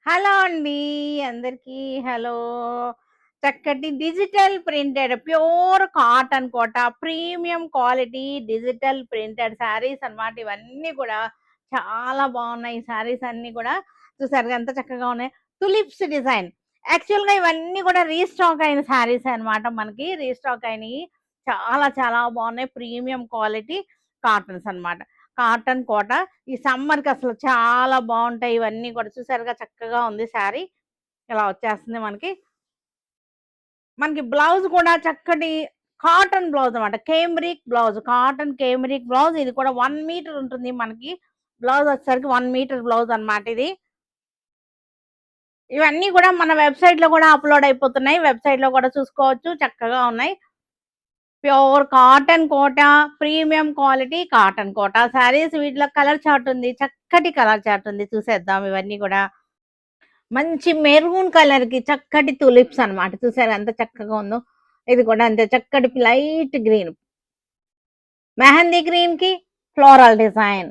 Hello అండి. అందరికీ hello. చక్కటి digital printed pure cotton Kota, premium quality digital printed sarees అన్నమాట. ఇవన్నీ కూడా చాలా బాగున్నాయి. ఈ శారీస్ అన్నీ కూడా చూసారుగా ఎంత చక్కగా ఉన్నాయి. Tulips design. యాక్చువల్‌గా ఇవన్నీ కూడా రీస్టాక్ అయిన శారీసే అన్నమాట. మనకి రీస్టాక్ అయినయి. చాలా చాలా బాగున్నాయి. ప్రీమియం క్వాలిటీ కాటన్స్ అన్నమాట. కాటన్ కోట. ఈ సమ్మర్‌కి అసలు చాలా బావుంటాయి ఇవన్నీ కూడా. చూసారుగా చక్కగా ఉంది శారీ. ఇలా వచ్చేస్తుంది మనకి. మనకి బ్లౌజ్ కూడా చక్కటి కాటన్ బ్లౌజ్ అనమాట. Cambric blouse. Cotton cambric blouse. ఇది కూడా 1 మీటర్ ఉంటుంది మనకి. బ్లౌజ్ వచ్చేసరికి 1 మీటర్ బ్లౌజ్ అనమాట ఇది. ఇవన్నీ కూడా మన వెబ్‌సైట్‌లో కూడా అప్‌లోడ్ అయిపోతున్నాయి. వెబ్‌సైట్‌లో కూడా చూసుకోవచ్చు. చక్కగా ఉన్నాయి. Pure cotton Kota, premium quality cotton కోట శారీస్. వీటిలో కలర్ చార్ట్ ఉంది. చక్కటి కలర్ చార్ట్ ఉంది. చూసేద్దాం ఇవన్నీ గూడా. మంచి మెరూన్ కలర్‌కి చక్కటి తులిప్స్ అన్నమాట. చూసారా ఎంత చక్కగా ఉందో. ఇది కూడా అంతే చక్కటి లైట్ గ్రీన్. మెహందీ గ్రీన్‌కి ఫ్లోరల్ డిజైన్.